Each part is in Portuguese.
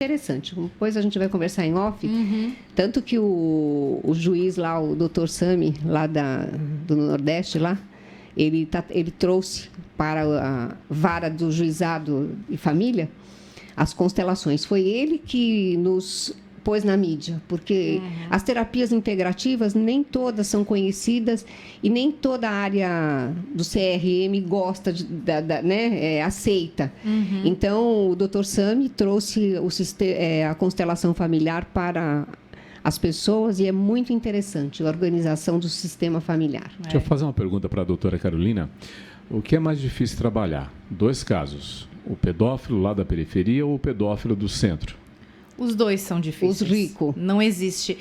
interessante. Depois a gente vai conversar em off. Tanto que o juiz lá, o Dr. Sami, lá do Nordeste, lá, ele trouxe para a vara do juizado de família as constelações. Foi ele que nos pôs na mídia, porque as terapias integrativas nem todas são conhecidas e nem toda a área do CRM gosta, né, aceita. Então, o Dr. Sami trouxe a constelação familiar para as pessoas e é muito interessante a organização do sistema familiar. Deixa eu fazer uma pergunta para a doutora Carolina. O que é mais difícil trabalhar? 2 casos, o pedófilo lá da periferia ou o pedófilo do centro? Os dois são difíceis. Os ricos. Não existe.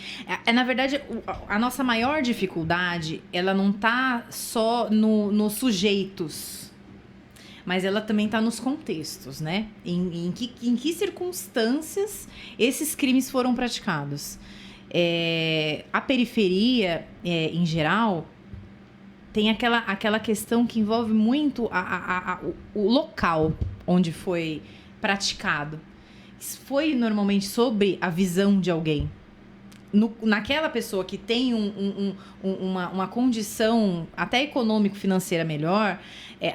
Na verdade, a nossa maior dificuldade, ela não está só nos sujeitos, mas ela também está nos contextos, né? Em que circunstâncias esses crimes foram praticados. A periferia, em geral, tem aquela questão que envolve muito o local onde foi praticado. Foi normalmente sobre a visão de alguém. Naquela pessoa que tem uma condição até econômico-financeira melhor,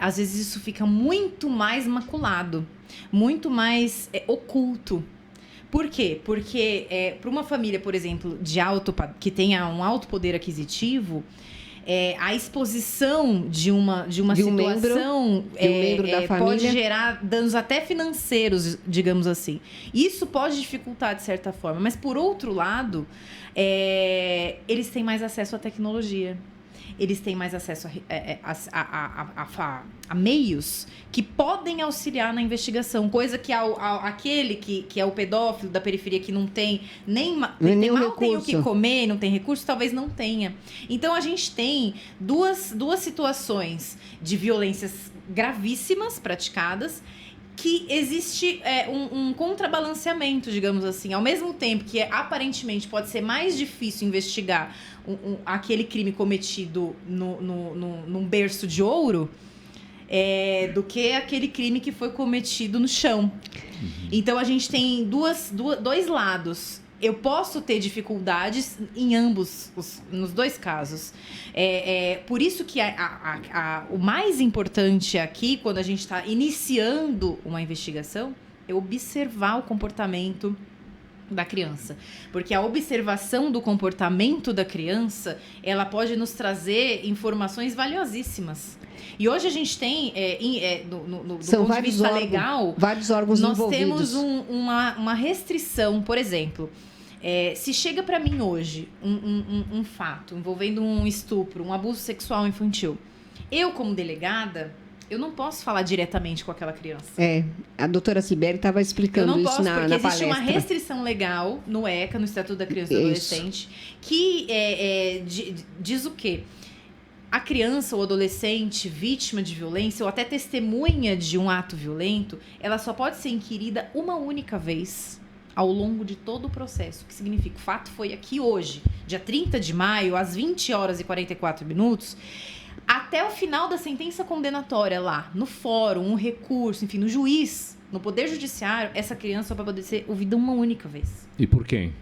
às vezes isso fica muito mais maculado, muito mais oculto. Por quê? Porque para uma família, por exemplo, que tenha um alto poder aquisitivo, a exposição de uma situação membro da família pode gerar danos até financeiros, digamos assim. Isso pode dificultar de certa forma, mas por outro lado, eles têm mais acesso à tecnologia. Eles têm mais acesso a meios que podem auxiliar na investigação, coisa que aquele que é o pedófilo da periferia, que não tem mal tem o que comer, não tem recurso, talvez não tenha. Então, a gente tem duas situações de violências gravíssimas praticadas, que existe um contrabalanceamento, digamos assim. Ao mesmo tempo que aparentemente pode ser mais difícil investigar aquele crime cometido num berço de ouro do que aquele crime que foi cometido no chão. Então, a gente tem dois lados. Eu posso ter dificuldades em nos dois casos. Por isso que o mais importante aqui, quando a gente está iniciando uma investigação, é observar o comportamento da criança. Porque a observação do comportamento da criança, ela pode nos trazer informações valiosíssimas. E hoje a gente tem, do ponto de vista legal, vários órgãos nós envolvidos. temos uma restrição, por exemplo. Se chega para mim hoje um fato envolvendo um estupro, um abuso sexual infantil, eu, como delegada, eu não posso falar diretamente com aquela criança. A doutora Sibeli estava explicando isso na palestra. Porque existe uma restrição legal no ECA, no Estatuto da Criança e do Adolescente, que diz o quê? A criança ou adolescente vítima de violência ou até testemunha de um ato violento, ela só pode ser inquirida uma única vez ao longo de todo o processo. O que significa? O fato foi aqui hoje, dia 30 de maio, às 20 horas e 44 minutos, até o final da sentença condenatória lá, no fórum, um recurso, enfim, no juiz, no Poder Judiciário, essa criança só vai poder ser ouvida uma única vez. E por quem?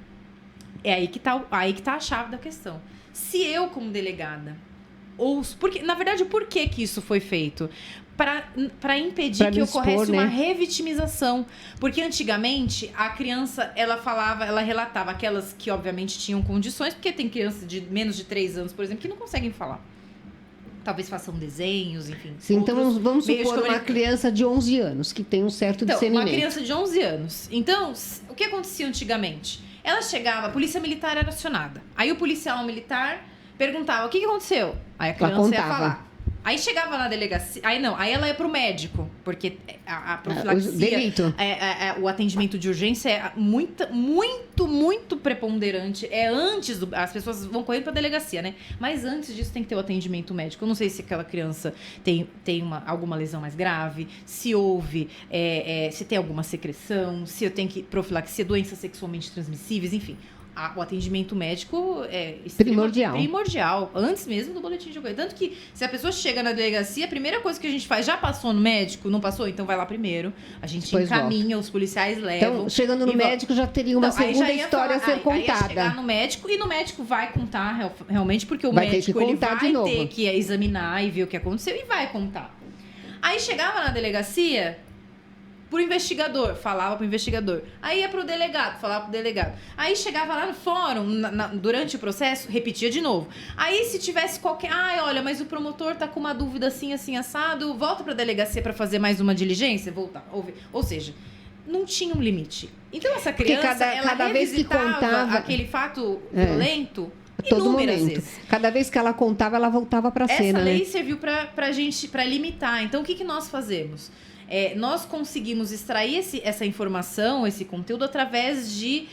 É aí que tá a chave da questão. Se eu, como delegada, porque, na verdade, por que isso foi feito? Para impedir que ocorresse uma revitimização. Porque antigamente a criança, ela relatava aquelas que obviamente tinham condições, porque tem crianças de menos de 3 anos, por exemplo, que não conseguem falar. Talvez façam desenhos, enfim. Sim, então vamos supor uma criança de 11 anos que tem um certo discernimento. Uma criança de 11 anos. Então, o que acontecia antigamente? Ela chegava, a polícia militar era acionada. Aí o policial militar perguntava, o que aconteceu? Aí a criança ia falar. Aí chegava na delegacia, aí ela ia pro médico, porque a profilaxia, o atendimento de urgência é muito preponderante. As pessoas vão correndo pra delegacia, né? Mas antes disso tem que ter o atendimento médico. Eu não sei se aquela criança tem alguma lesão mais grave, se houve, se tem alguma secreção, se eu tenho que profilaxia, doenças sexualmente transmissíveis, enfim. o atendimento médico é primordial, antes mesmo do boletim de ocorrência. Tanto que, se a pessoa chega na delegacia, a primeira coisa que a gente faz, já passou no médico? Não passou? Então vai lá primeiro. A gente encaminha, os policiais levam. Então, chegando no médico, já teria uma segunda história a ser contada. Aí ia chegar no médico, e no médico vai contar realmente, porque o médico ele vai ter que examinar e ver o que aconteceu, e vai contar. Aí chegava na delegacia... pro investigador, falava pro investigador. Aí ia pro delegado, falava pro delegado. Aí chegava lá no fórum, durante o processo, repetia de novo. Aí se tivesse qualquer... olha, mas o promotor tá com uma dúvida assim, assim, assado, volta pra delegacia pra fazer mais uma diligência? Voltar, ou seja, não tinha um limite. Então essa criança, cada vez que contava aquele fato violento... Todo momento. Vezes. Cada vez que ela contava, ela voltava pra cena. Essa lei serviu pra gente, pra limitar. Então, o que nós fazemos? Nós conseguimos extrair essa informação, esse conteúdo, através de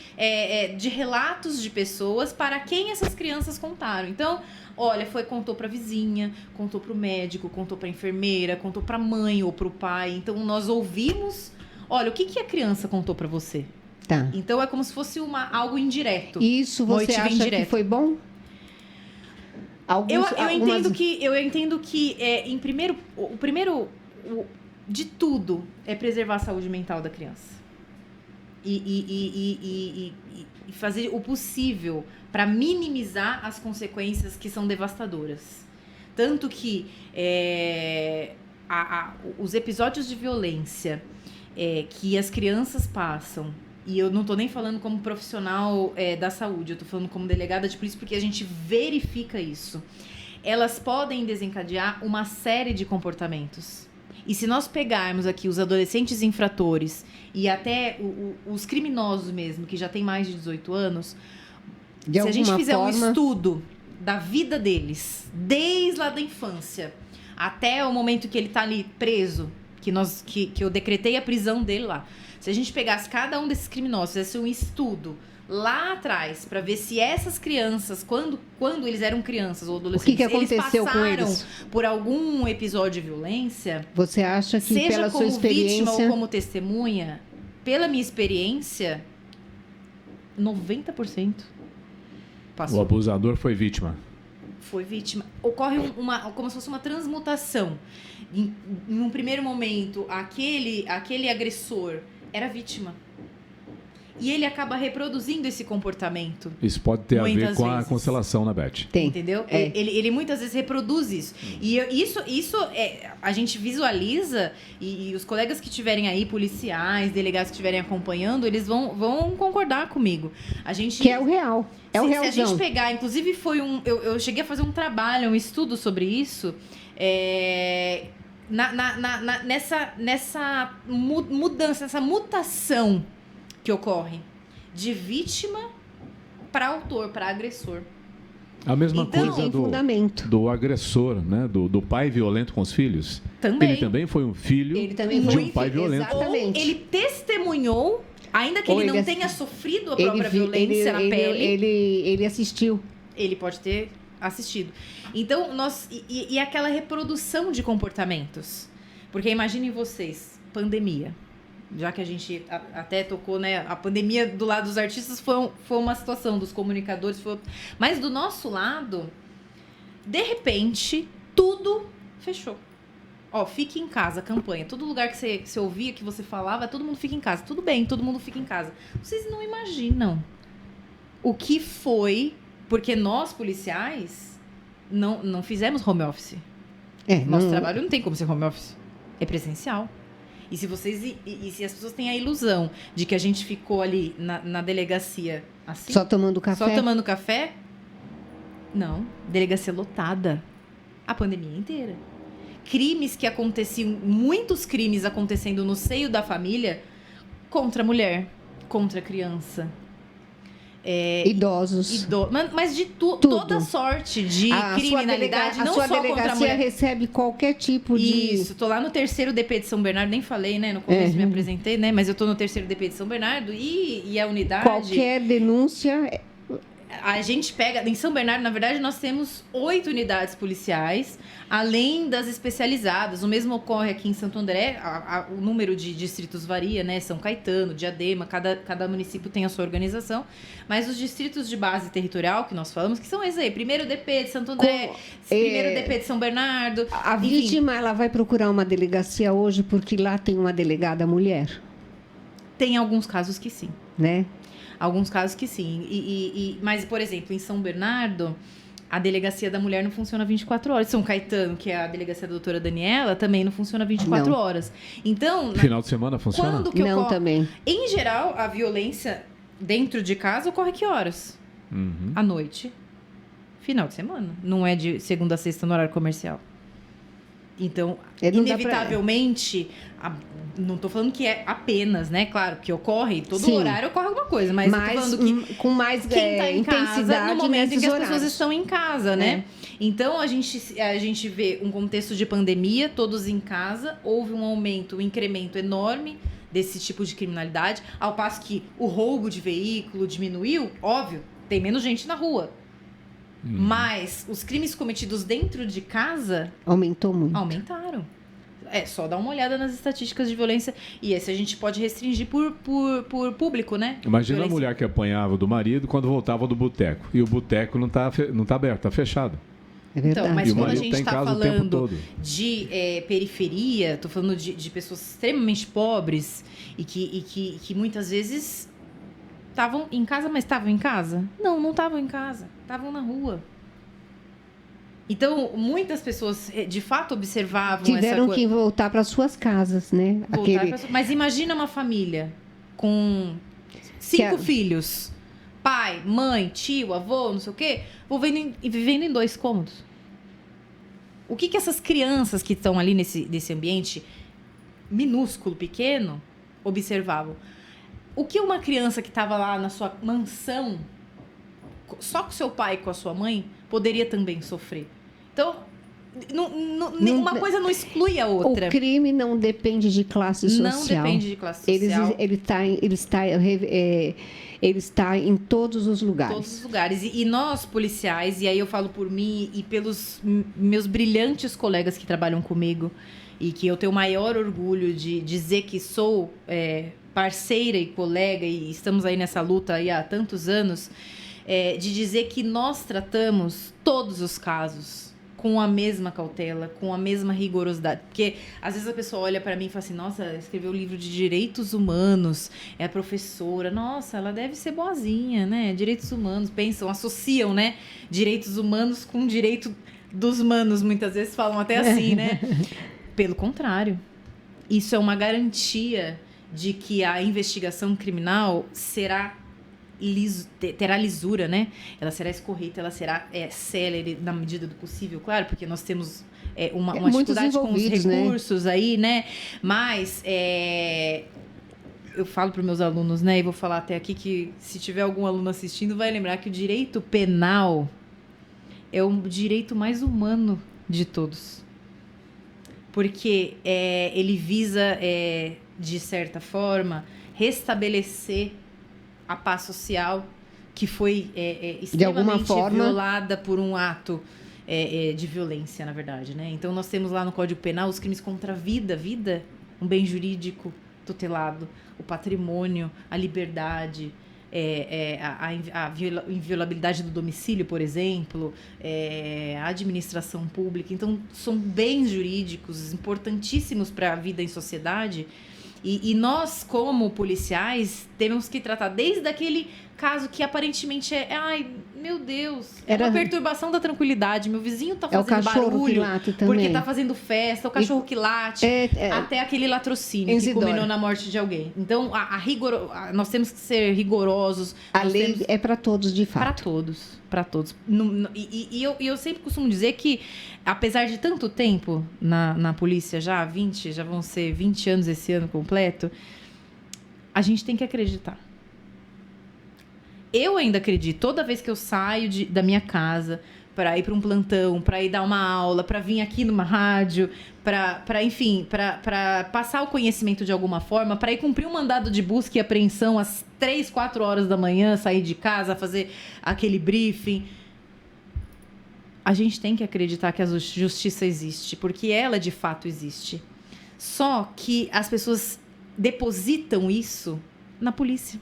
relatos de pessoas para quem essas crianças contaram. Então, olha, contou para a vizinha, contou para o médico, contou para a enfermeira, contou para a mãe ou para o pai. Então, nós ouvimos... Olha, o que a criança contou para você? Tá. Então, é como se fosse algo indireto. Isso você acha que foi bom? Eu entendo que o primeiro de tudo é preservar a saúde mental da criança e fazer o possível para minimizar as consequências que são devastadoras. Tanto que os episódios de violência que as crianças passam, e eu não estou nem falando como profissional da saúde, eu estou falando como delegada de polícia, porque a gente verifica isso. Elas podem desencadear uma série de comportamentos. E se nós pegarmos aqui os adolescentes infratores e até os criminosos mesmo, que já têm mais de 18 anos, se a gente fizer um estudo da vida deles, desde lá da infância até o momento que ele está ali preso, que eu decretei a prisão dele lá, se a gente pegasse cada um desses criminosos, fizesse um estudo lá atrás, para ver se essas crianças, quando eles eram crianças ou adolescentes, o que aconteceu eles passaram com eles? Por algum episódio de violência, você acha que seja pela como sua experiência... vítima ou como testemunha, pela minha experiência, 90% passou. O abusador foi vítima. Foi vítima. Ocorre como se fosse uma transmutação. Em um primeiro momento, aquele agressor era vítima. E ele acaba reproduzindo esse comportamento. Isso pode ter a ver com a constelação, né, Beth? Tem. Entendeu? Ele muitas vezes reproduz isso. E isso a gente visualiza, e os colegas que estiverem aí, policiais, delegados que estiverem acompanhando, eles vão concordar comigo. Que é o real. É o realzão. Se a gente pegar, inclusive eu cheguei a fazer um trabalho, um estudo sobre isso, nessa mudança, nessa mutação que ocorre de vítima para autor, para agressor. A mesma coisa do agressor, né? Do pai violento com os filhos. Também. Ele também foi um filho de um pai violento. Exatamente. Ou ele testemunhou, ainda que ele não tenha sofrido a própria violência na pele. Ele assistiu. Ele pode ter assistido. Então, e aquela reprodução de comportamentos. Porque imaginem vocês, pandemia. Já que a gente até tocou, né? A pandemia do lado dos artistas foi uma situação, dos comunicadores. Mas do nosso lado, de repente, tudo fechou. Fique em casa, campanha. Todo lugar que você ouvia, que você falava, todo mundo fica em casa. Tudo bem, todo mundo fica em casa. Vocês não imaginam o que foi, porque nós, policiais, não fizemos home office. Nosso trabalho não tem como ser home office. É presencial. E se as pessoas têm a ilusão de que a gente ficou ali na delegacia assim... Só tomando café? Não. Delegacia lotada. A pandemia inteira. Crimes que aconteciam... Muitos crimes acontecendo no seio da família contra a mulher, contra a criança. Idosos. Mas de toda sorte de criminalidade, não só contra a mulher. A sua delegacia recebe qualquer tipo de... Isso, tô lá no 3º DP de São Bernardo, nem falei, né? No começo me apresentei, né? Mas eu tô no 3º DP de São Bernardo e a unidade... Qualquer denúncia... A gente pega... Em São Bernardo, na verdade, nós temos 8 unidades policiais, além das especializadas. O mesmo ocorre aqui em Santo André. O número de distritos varia, né? São Caetano, Diadema, cada município tem a sua organização. Mas os distritos de base territorial, que nós falamos, que são esses aí. Primeiro DP de Santo André, primeiro DP de São Bernardo. A vítima, ela vai procurar uma delegacia hoje porque lá tem uma delegada mulher? Tem alguns casos que sim. Né? Alguns casos que sim. Mas, por exemplo, em São Bernardo, a delegacia da mulher não funciona 24 horas. São Caetano, que é a delegacia da doutora Daniela, também não funciona 24 horas. Então... Final de semana funciona? Quando que não, ocorre... também. Em geral, a violência dentro de casa ocorre que horas? À noite. Final de semana. Não é de segunda a sexta no horário comercial. Então, inevitavelmente... Não estou falando que é apenas, né? Claro que ocorre, todo horário ocorre alguma coisa, mas eu tô falando que com mais quem tá em intensidade casa, no momento em que as pessoas horários. estão em casa, né? Então, a gente vê um contexto de pandemia, todos em casa, houve um aumento, um incremento enorme desse tipo de criminalidade, ao passo que o roubo de veículo diminuiu, óbvio, tem menos gente na rua. Mas os crimes cometidos dentro de casa... Aumentou muito. Aumentaram. É só dar uma olhada nas estatísticas de violência. E esse a gente pode restringir por público, né? Imagina a mulher que apanhava do marido quando voltava do boteco. E o boteco não tá aberto, tá fechado. É verdade. Então, mas e quando a gente está falando todo. de periferia, estou falando de pessoas extremamente pobres e que muitas vezes estavam em casa, mas estavam em casa? Não estavam em casa. Estavam na rua. Então, muitas pessoas, de fato, observavam tiveram essa coisa. que voltar para suas casas, né? Mas imagina uma família com 5 filhos. Pai, mãe, tio, avô, não sei o quê, vivendo em 2 cômodos. O que essas crianças que estão ali nesse ambiente minúsculo, pequeno, observavam? O que uma criança que estava lá na sua mansão, só com seu pai e com a sua mãe, poderia também sofrer? Então, uma coisa não exclui a outra. O crime não depende de classe social. Não depende de classe social. Ele está em todos os lugares. Todos os lugares. E nós, policiais, e aí eu falo por mim e pelos meus brilhantes colegas que trabalham comigo, e que eu tenho o maior orgulho de dizer que sou parceira e colega, e estamos aí nessa luta aí há tantos anos, de dizer que nós tratamos todos os casos com a mesma cautela, com a mesma rigorosidade. Porque, às vezes, a pessoa olha para mim e fala assim, nossa, escreveu um livro de direitos humanos, é a professora, nossa, ela deve ser boazinha, né? Direitos humanos, associam, né? Direitos humanos com direito dos humanos, muitas vezes falam até assim, né? Pelo contrário, isso é uma garantia de que a investigação criminal terá lisura, né? Ela será escorreta, ela será célere na medida do possível, claro, porque nós temos uma dificuldade com os recursos, né? Aí, né? Mas eu falo para os meus alunos, né? E vou falar até aqui que se tiver algum aluno assistindo, vai lembrar que o direito penal é o direito mais humano de todos. Porque ele visa, de certa forma, restabelecer a paz social que foi extremamente violada por um ato de violência, na verdade, né? Então, nós temos lá no Código Penal os crimes contra a vida, um bem jurídico tutelado, o patrimônio, a liberdade, a inviolabilidade do domicílio, por exemplo, a administração pública. Então, são bens jurídicos importantíssimos para a vida em sociedade. E nós, como policiais, temos que tratar desde aquele caso que aparentemente ai, meu Deus, é uma perturbação da tranquilidade. Meu vizinho tá fazendo barulho porque tá fazendo festa, o cachorro que late, até aquele latrocínio que culminou na morte de alguém. Então, nós temos que ser rigorosos. A lei é para todos, de fato. Para todos. E eu sempre costumo dizer que, apesar de tanto tempo na polícia, já vão ser 20 anos esse ano completo, a gente tem que acreditar. Eu ainda acredito, toda vez que eu saio da minha casa para ir para um plantão, para ir dar uma aula, para vir aqui numa rádio, enfim, para passar o conhecimento de alguma forma, para ir cumprir um mandado de busca e apreensão às 3, 4 horas da manhã, sair de casa, fazer aquele briefing. A gente tem que acreditar que a justiça existe, porque ela de fato existe. Só que as pessoas depositam isso na polícia.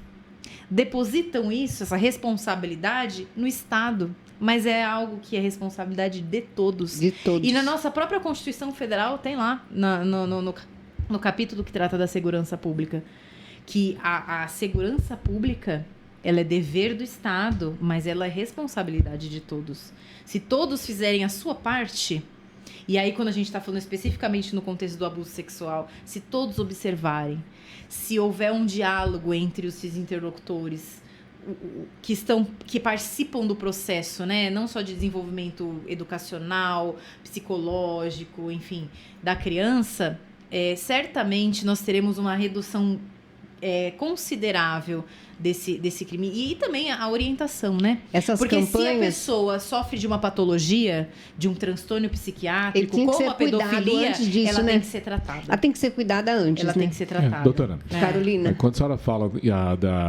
Depositam isso, essa responsabilidade, no Estado. Mas é algo que é responsabilidade de todos. De todos. E na nossa própria Constituição Federal tem lá, no capítulo que trata da segurança pública, que a segurança pública, ela é dever do Estado, mas ela é responsabilidade de todos. Se todos fizerem a sua parte, e aí quando a gente está falando especificamente no contexto do abuso sexual, se todos observarem, se houver um diálogo entre os interlocutores que participam do processo, né? Não só de desenvolvimento educacional, psicológico, enfim, da criança, certamente nós teremos uma redução considerável desse crime. E também a orientação, né? Essas Porque campanhas... se a pessoa sofre de uma patologia, de um transtorno psiquiátrico, como a pedofilia, disso, ela né? tem que ser tratada. Ela tem que ser cuidada antes, ela né? tem que ser tratada. Doutora, Carolina. Quando a senhora fala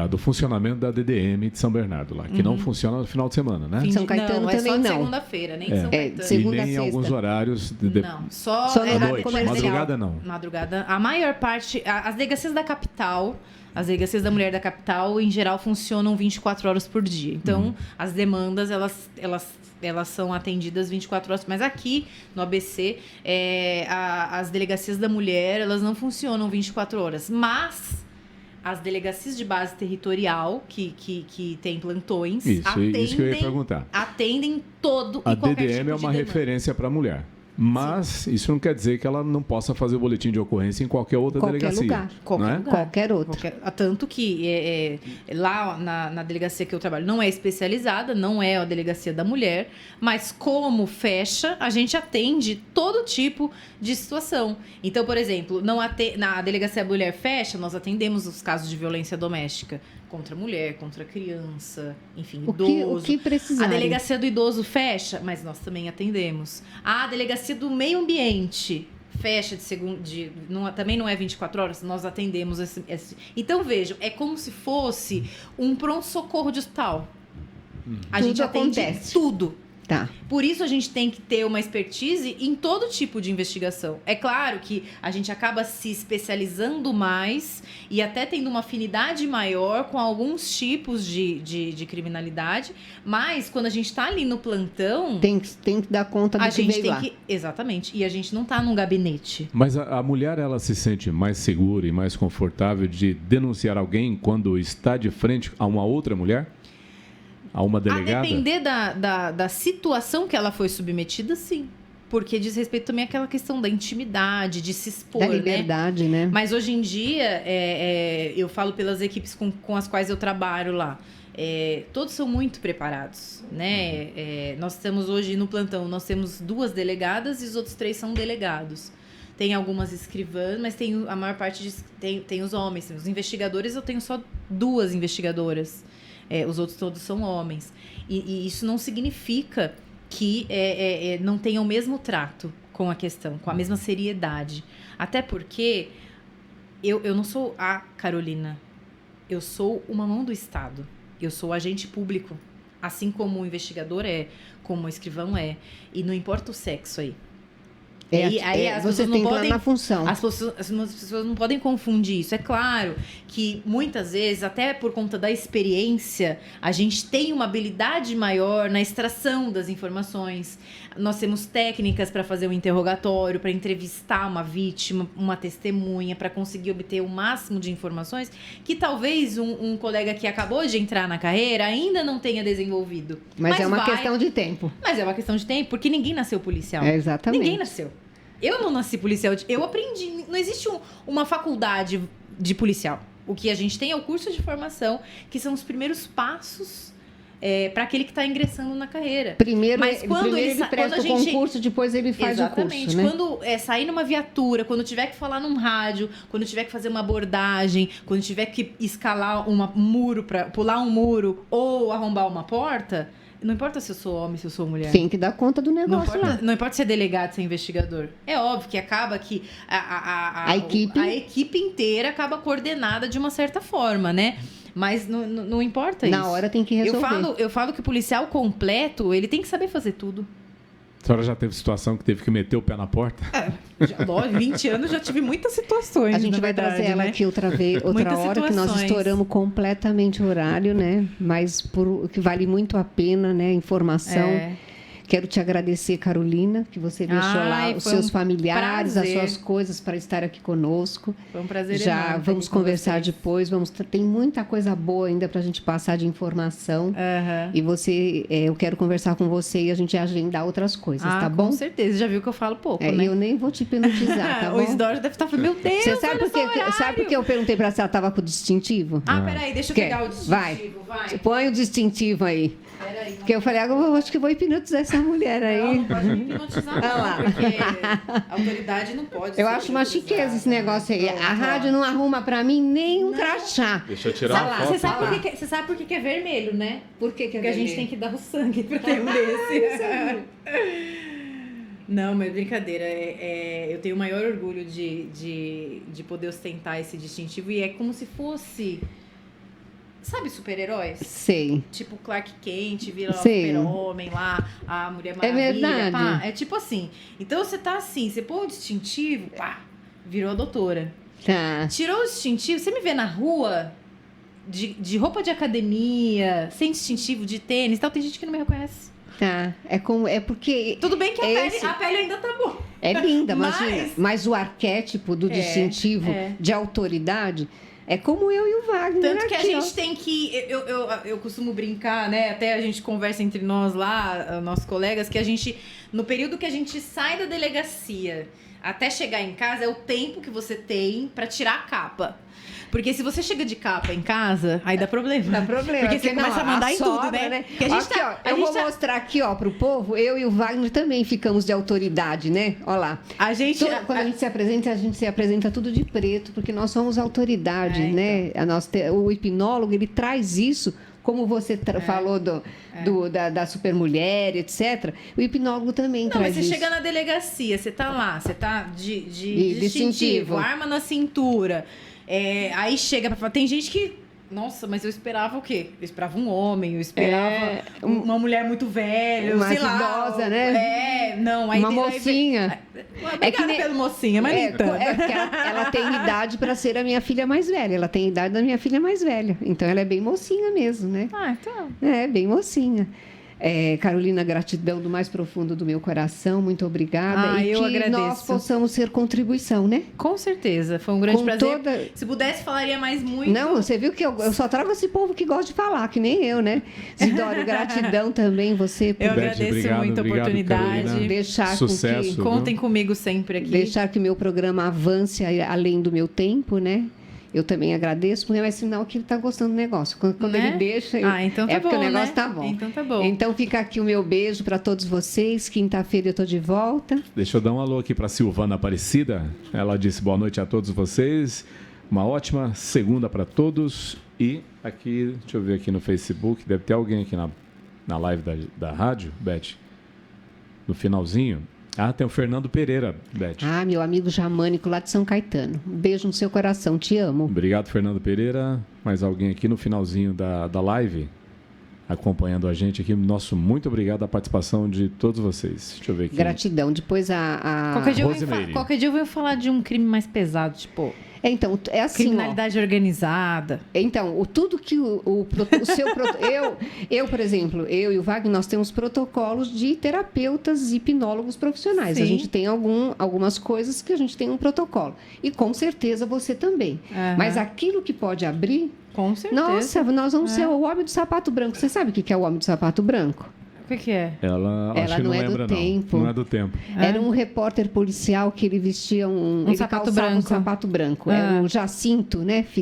do funcionamento da DDM de São Bernardo, lá, que não funciona no final de semana, né? São Caetano não, também é só de não. segunda-feira, nem de São Caetano. Segunda e nem a em sexta. alguns horários... Não, só na noite, comercial. madrugada não. Madrugada. A maior parte... As delegacias da capital... As delegacias da mulher da capital, em geral, funcionam 24 horas por dia. Então, as demandas, elas são atendidas 24 horas. Mas aqui, no ABC, as delegacias da mulher, elas não funcionam 24 horas. Mas as delegacias de base territorial, que tem plantões, isso que eu ia perguntar. Atendem todo e qualquer tipo de A DDM é uma referência para a mulher. Mas isso não quer dizer que ela não possa fazer o boletim de ocorrência em qualquer outra delegacia. Lugar. Qualquer lugar. Qualquer outra. Tanto que lá na delegacia que eu trabalho não é especializada, não é a delegacia da mulher, mas como fecha, a gente atende todo tipo de situação. Então, por exemplo, na delegacia da mulher fecha, nós atendemos os casos de violência doméstica contra a mulher, contra a criança, enfim, idoso. O que precisar. A delegacia do idoso fecha, mas nós também atendemos. A delegacia do meio ambiente fecha também não é 24 horas, nós atendemos esse. Então, vejam, é como se fosse um pronto-socorro de hospital. A gente atende tudo. Tá. Por isso a gente tem que ter uma expertise em todo tipo de investigação. É claro que a gente acaba se especializando mais e até tendo uma afinidade maior com alguns tipos de criminalidade, mas quando a gente está ali no plantão... Tem que dar conta do que veio lá. Exatamente. E a gente não está num gabinete. Mas a mulher, ela se sente mais segura e mais confortável de denunciar alguém quando está de frente a uma outra mulher? A uma delegada? A depender da situação que ela foi submetida, sim. Porque diz respeito também àquela questão da intimidade, de se expor, da liberdade, né? Mas hoje em dia, eu falo pelas equipes com as quais eu trabalho lá, todos são muito preparados, né? Nós temos hoje no plantão, nós temos 2 delegadas e os outros 3 são delegados. Tem algumas escrivãs, mas a maior parte tem os homens. Os investigadores, eu tenho só 2 investigadoras. Os outros todos são homens. E isso não significa que não tenham o mesmo trato com a questão, com a mesma seriedade. Até porque eu não sou a Carolina. Eu sou uma mão do Estado. Eu sou agente público. Assim como o investigador como o escrivão é. E não importa o sexo aí. Você tem que ir lá na função. As pessoas não podem confundir isso. É claro que muitas vezes, até por conta da experiência, a gente tem uma habilidade maior na extração das informações. Nós temos técnicas para fazer um interrogatório, para entrevistar uma vítima, uma testemunha, para conseguir obter o máximo de informações que talvez um colega que acabou de entrar na carreira ainda não tenha desenvolvido. Mas é uma questão de tempo. Mas é uma questão de tempo, porque ninguém nasceu policial. Exatamente. Ninguém nasceu. Eu não nasci policial, eu aprendi. Não existe uma faculdade de policial. O que a gente tem é o curso de formação, que são os primeiros passos para aquele que está ingressando na carreira. Primeiro ele presta o concurso, depois ele faz o curso, né? Quando sair numa viatura, quando tiver que falar num rádio, quando tiver que fazer uma abordagem, quando tiver que escalar um muro, pular um muro ou arrombar uma porta, Não importa se eu sou homem, se eu sou mulher. Tem que dar conta do negócio não importa se é delegado, se é investigador. É óbvio que acaba que a equipe inteira acaba coordenada de uma certa forma, né? Mas não importa isso. Na hora tem que resolver. Eu falo que o policial completo, ele tem que saber fazer tudo. A senhora já teve situação que teve que meter o pé na porta? 20 anos já tive muitas situações. A gente vai trazer ela aqui outra hora, que nós estouramos completamente o horário, né? Mas que vale muito a pena, né? Informação. Quero te agradecer, Carolina, que você deixou lá os seus familiares, as suas coisas para estar aqui conosco. Foi um prazer Já enorme vamos conversar depois. Tem muita coisa boa ainda para a gente passar de informação. E eu quero conversar com você e a gente agendar outras coisas, tá bom? Com certeza. Já viu que eu falo pouco, né? Eu nem vou te hipnotizar, tá bom? O Isidoro deve estar falando, meu Deus, você sabe por que eu perguntei para se ela estava com o distintivo? Peraí, deixa eu pegar o distintivo. Vai. Põe o distintivo aí. Peraí. Porque eu falei, eu acho que vou hipnotizar essa mulher aí. Não pode me hipnotizar, não, porque a autoridade não pode. Eu acho uma chiqueza esse negócio aí. A rádio não arruma pra mim nem um crachá. Deixa eu tirar uma foto. Você sabe por que é vermelho, né? Por que é Porque vermelho? a gente tem que dar o sangue pra ter um desse. Não, mas brincadeira. Eu tenho o maior orgulho de poder ostentar esse distintivo e é como se fosse... Sabe super-heróis? Sei. Tipo Clark Kent, vira o super-homem lá, a Mulher Maravilha. É verdade. Pá, é tipo assim. Então você tá assim, você põe o distintivo, pá, virou a doutora. Tá. Tirou o distintivo, você me vê na rua, de roupa de academia, sem distintivo, de tênis e tal, tem gente que não me reconhece. Tá. É porque... Tudo bem que a pele ainda tá boa. É linda, imagina. Mas o arquétipo do distintivo de autoridade... É como eu e o Wagner. Tanto que a gente tem que... Eu costumo brincar, né? Até a gente conversa entre nós lá, nossos colegas, que a gente... No período que a gente sai da delegacia até chegar em casa, é o tempo que você tem pra tirar a capa. Porque se você chega de capa em casa, aí dá problema. Dá problema. Porque você começa a mandar em tudo, né? Porque a gente eu vou mostrar aqui, ó, pro povo. Eu e o Wagner também ficamos de autoridade, né? Olha lá. Quando a gente se apresenta tudo de preto, porque nós somos autoridade, né? O hipnólogo, ele traz isso, como você falou da supermulher, etc. O hipnólogo também traz isso. Mas você chega na delegacia, você tá lá, você tá de distintivo, arma na cintura... aí chega pra falar, tem gente que, nossa, mas eu esperava o quê? Eu esperava um homem, eu esperava uma mulher muito velha, uma sei lá. Idosa, né? Aí uma mocinha. Obrigada pelo mocinha, mas nem tanto. Porque ela tem idade pra ser a minha filha mais velha. Ela tem idade da minha filha mais velha. Então ela é bem mocinha mesmo, né? Então. É, bem mocinha. Carolina, gratidão do mais profundo do meu coração, muito obrigada. E eu que agradeço. nós possamos ser contribuição, né? Com certeza, foi um grande prazer. Se pudesse, falaria mais muito. Não, você viu que eu só trago esse povo que gosta de falar, que nem eu, né? Zidoro, gratidão também, você. Eu agradeço muito a oportunidade. Deixar sucesso, contem comigo sempre aqui. Deixar que o meu programa avance além do meu tempo, né? Eu também agradeço, porque é sinal que ele está gostando do negócio. Quando ele deixa, então tá porque bom, o negócio né? tá bom. Então tá bom. Então fica aqui o meu beijo para todos vocês. Quinta-feira eu estou de volta. Deixa eu dar um alô aqui para Silvana Aparecida. Ela disse boa noite a todos vocês. Uma ótima segunda para todos. E aqui, deixa eu ver aqui no Facebook, deve ter alguém aqui na live da rádio, Beth, no finalzinho. Tem o Fernando Pereira, Beth. Meu amigo Jamânico lá de São Caetano. Um beijo no seu coração, te amo. Obrigado, Fernando Pereira. Mais alguém aqui no finalzinho da live, acompanhando a gente aqui. Nosso muito obrigado a participação de todos vocês. Deixa eu ver aqui. Gratidão. Depois Qualquer dia eu venho falar de um crime mais pesado, tipo... Então, é assim, criminalidade organizada. Então, tudo que o seu... eu, por exemplo, eu e o Wagner, nós temos protocolos de terapeutas e hipnólogos profissionais. Sim. A gente tem algumas coisas que a gente tem um protocolo. E com certeza você também. Mas aquilo que pode abrir... Com certeza. Nossa, nós vamos ser o homem do sapato branco. Você sabe o que é o homem do sapato branco? O que é? Ela acho que não lembra, do tempo. Não é do tempo. Era um repórter policial que ele vestia ele sapato calçava branco. um sapato branco. Era o Jacinto, né?